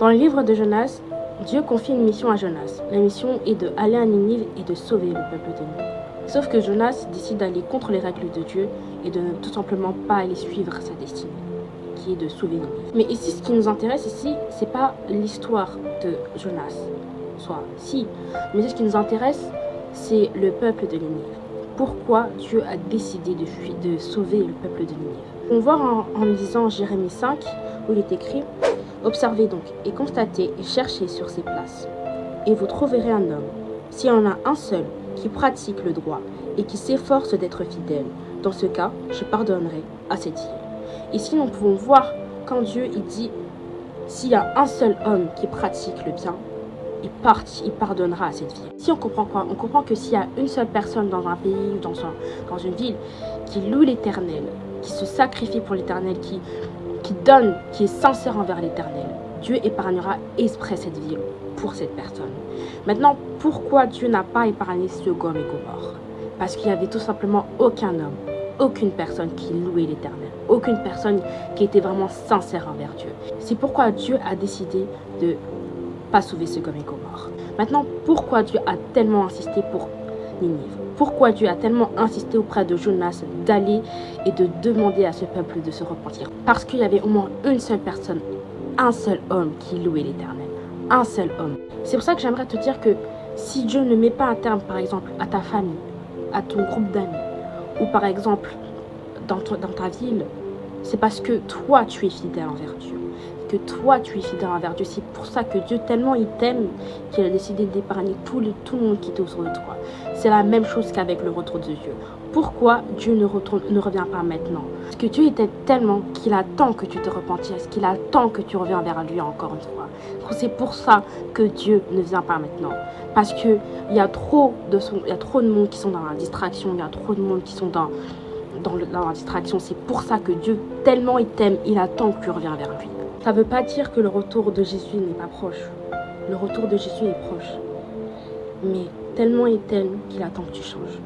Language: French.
Dans le livre de Jonas, Dieu confie une mission à Jonas. La mission est d'aller à Ninive et de sauver le peuple de Ninive. Sauf que Jonas décide d'aller contre les règles de Dieu et de ne tout simplement pas aller suivre sa destinée, qui est de sauver Ninive. Mais ici, ce qui nous intéresse ici, c'est pas l'histoire de Jonas, soit si, mais ce qui nous intéresse, c'est le peuple de Ninive. Pourquoi Dieu a décidé de sauver le peuple de Ninive. On voit en lisant Jérémie 5, où il est écrit « Observez donc et constatez et cherchez sur ces places, et vous trouverez un homme, s'il y en a un seul, qui pratique le droit et qui s'efforce d'être fidèle. Dans ce cas, je pardonnerai à cette île. » Ici, nous pouvons voir quand Dieu il dit « S'il y a un seul homme qui pratique le bien, il pardonnera à cette ville. » Si on comprend quoi? On comprend que s'il y a une seule personne dans un pays ou dans une ville qui loue l'Éternel, qui se sacrifie pour l'Éternel, qui donne, qui est sincère envers l'Éternel, Dieu épargnera exprès cette ville pour cette personne. Maintenant, pourquoi Dieu n'a pas épargné Sodome et Gomorrhe? Parce qu'il n'y avait tout simplement aucun homme, aucune personne qui louait l'Éternel, aucune personne qui était vraiment sincère envers Dieu. C'est pourquoi Dieu a décidé de pas sauver Sodome et Gomorrhe. Maintenant, pourquoi Dieu a tellement insisté pour Ninive? Pourquoi Dieu a tellement insisté auprès de Jonas d'aller et de demander à ce peuple de se repentir? Parce qu'il y avait au moins une seule personne, un seul homme qui louait l'Éternel. Un seul homme. C'est pour ça que j'aimerais te dire que si Dieu ne met pas un terme, par exemple, à ta famille, à ton groupe d'amis, ou par exemple, dans ta ville, c'est parce que toi, tu es fidèle envers Dieu. Que toi, tu es fidèle envers Dieu. C'est pour ça que Dieu, tellement il t'aime, qu'il a décidé d'épargner tout le monde qui est autour de toi. C'est la même chose qu'avec le retour de Dieu. Pourquoi Dieu ne revient pas maintenant? Parce que Dieu t'aime tellement qu'il attend que tu te repentisses, qu'il attend que tu reviens vers lui encore une fois. C'est pour ça que Dieu ne vient pas maintenant. Parce qu'il y a trop de monde qui sont dans la distraction, il y a trop de monde qui sont dans la distraction. C'est pour ça que Dieu, tellement il t'aime, il attend que tu reviens vers lui. Ça ne veut pas dire que le retour de Jésus n'est pas proche. Le retour de Jésus est proche. Mais tellement il t'aime qu'il attend que tu changes.